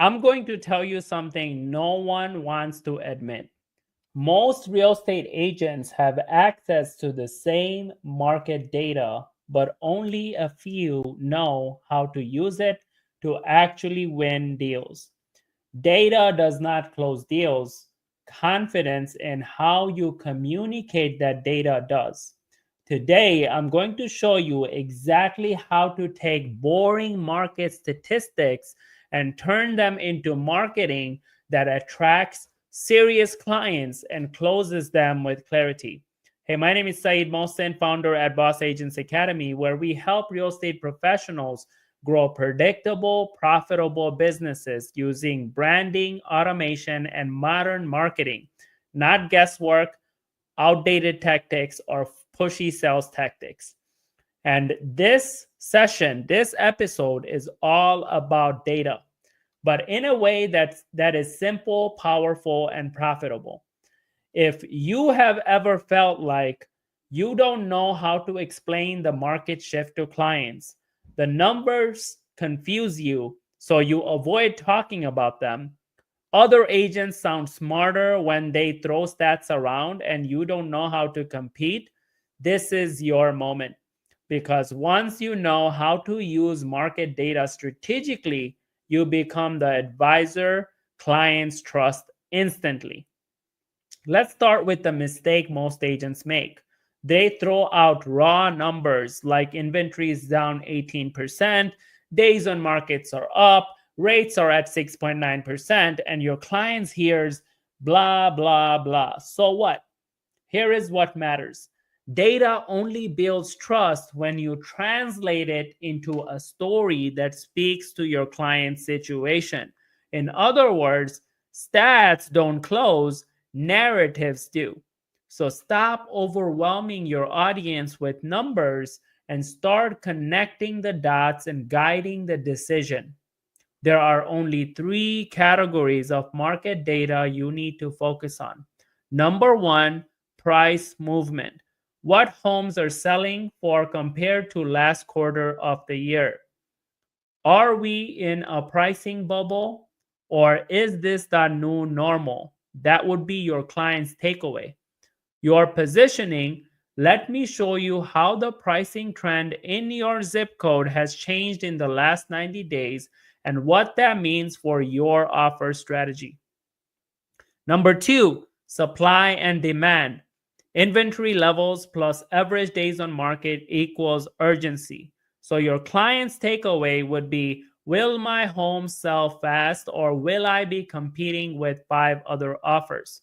I'm going to tell you something no one wants to admit. Most real estate agents have access to the same market data, but only a few know how to use it to actually win deals. Data does not close deals. Confidence in how you communicate that data does. Today, I'm going to show you exactly how to take boring market statistics and turn them into marketing that attracts serious clients and closes them with clarity. Hey, my name is Saeed Mohsen, founder at Boss Agents Academy, where we help real estate professionals grow predictable, profitable businesses using branding, automation, and modern marketing, not guesswork, outdated tactics, or pushy sales tactics. And this session, this episode is all about data, but in a way that is simple, powerful, and profitable. If you have ever felt like you don't know how to explain the market shift to clients, the numbers confuse you, so you avoid talking about them. Other agents sound smarter when they throw stats around and you don't know how to compete. This is your moment. Because once you know how to use market data strategically, you become the advisor clients trust instantly. Let's start with the mistake most agents make. They throw out raw numbers like inventory is down 18%, days on markets are up, rates are at 6.9%, and your clients hears blah, blah, blah. So what? Here is what matters. Data only builds trust when you translate it into a story that speaks to your client's situation. In other words, stats don't close, narratives do. So stop overwhelming your audience with numbers and start connecting the dots and guiding the decision. There are only three categories of market data you need to focus on. Number one, price movement. What homes are selling for compared to last quarter of the year? Are we in a pricing bubble or is this the new normal? That would be your client's takeaway. Your positioning, let me show you how the pricing trend in your zip code has changed in the last 90 days and what that means for your offer strategy. Number two, supply and demand. Inventory levels plus average days on market equals urgency. So your client's takeaway would be, will my home sell fast or will I be competing with five other offers?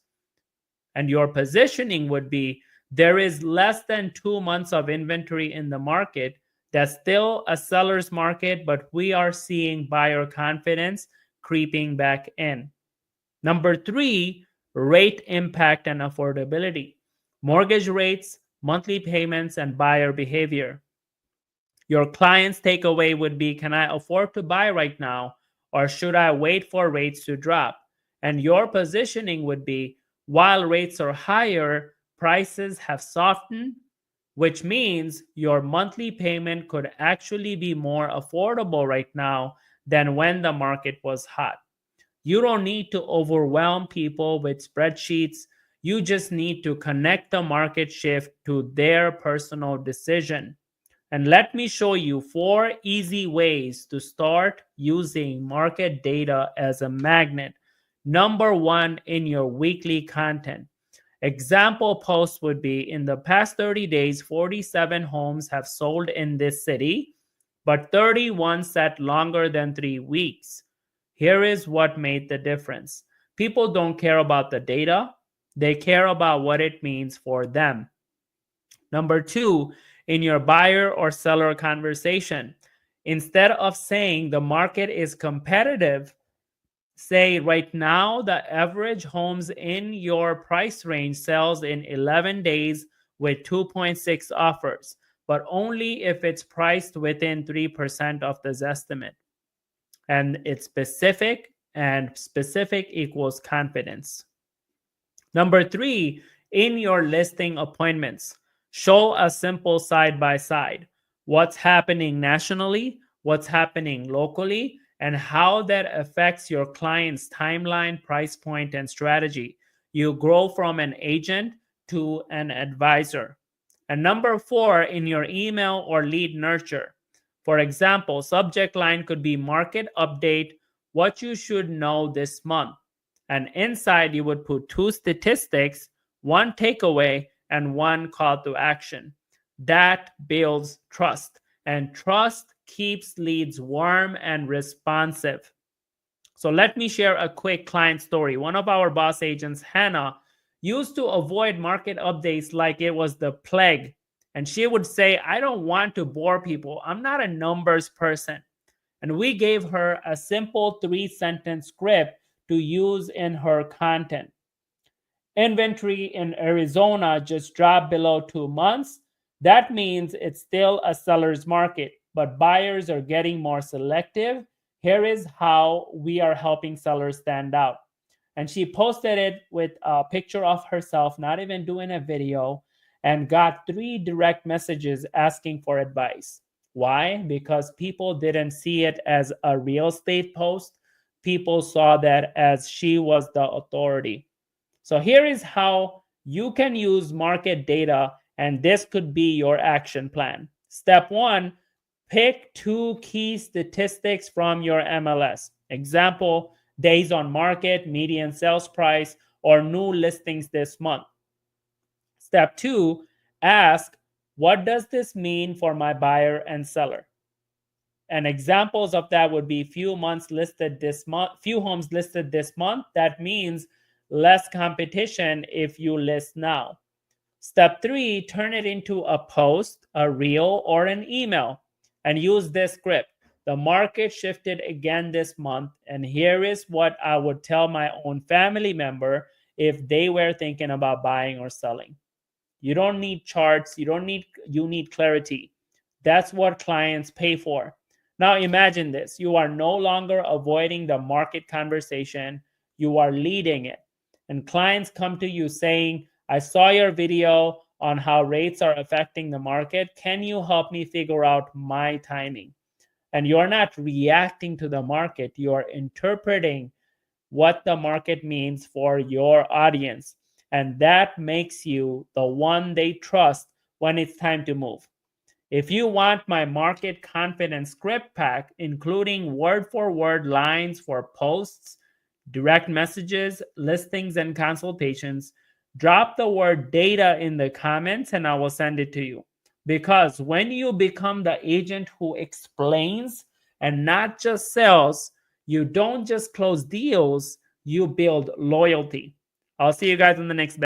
And your positioning would be, there is less than 2 months of inventory in the market. That's still a seller's market, but we are seeing buyer confidence creeping back in. Number three, rate impact and affordability. Mortgage rates, monthly payments, and buyer behavior. Your client's takeaway would be, can I afford to buy right now or should I wait for rates to drop? And your positioning would be, while rates are higher, prices have softened, which means your monthly payment could actually be more affordable right now than when the market was hot. You don't need to overwhelm people with spreadsheets. You just need to connect the market shift to their personal decision. And let me show you 4 easy ways to start using market data as a magnet. Number one, in your weekly content. Example post would be, in the past 30 days, 47 homes have sold in this city, but 31 sat longer than 3 weeks. Here is what made the difference. People don't care about the data, they care about what it means for them. Number two, in your buyer or seller conversation, instead of saying the market is competitive, say right now the average homes in your price range sells in 11 days with 2.6 offers, but only if it's priced within 3% of this estimate. And it's specific, and specific equals confidence. Number three, in your listing appointments, show a simple side by side. What's happening nationally, what's happening locally, and how that affects your client's timeline, price point, and strategy. You grow from an agent to an advisor. And number 4, in your email or lead nurture. For example, subject line could be market update, what you should know this month. And inside, you would put 2 statistics, 1 takeaway, and 1 call to action. That builds trust, and trust keeps leads warm and responsive. So let me share a quick client story. One of our boss agents, Hannah, used to avoid market updates like it was the plague. And she would say, I don't want to bore people. I'm not a numbers person. And we gave her a simple 3-sentence script to use in her content. Inventory in Arizona just dropped below 2 months. That means it's still a seller's market, but buyers are getting more selective. Here is how we are helping sellers stand out. And she posted it with a picture of herself, not even doing a video, and got 3 direct messages asking for advice. Why? Because people didn't see it as a real estate post. People saw that as she was the authority. So here is how you can use market data, and this could be your action plan. Step 1, pick 2 key statistics from your MLS. Example, days on market, median sales price, or new listings this month. Step 2, ask, what does this mean for my buyer and seller? And examples of that would be few homes listed this month. That means less competition if you list now. Step 3, turn it into a post, a reel, or an email, and use this script. The market shifted again this month, and here is what I would tell my own family member if they were thinking about buying or selling. You don't need charts. You need clarity. That's what clients pay for. Now imagine this. You are no longer avoiding the market conversation. You are leading it. And clients come to you saying, I saw your video on how rates are affecting the market. Can you help me figure out my timing? And you're not reacting to the market. You're interpreting what the market means for your audience. And that makes you the one they trust when it's time to move. If you want my market confidence script pack, including word-for-word lines for posts, direct messages, listings, and consultations, drop the word data in the comments and I will send it to you. Because when you become the agent who explains and not just sells, you don't just close deals, you build loyalty. I'll see you guys in the next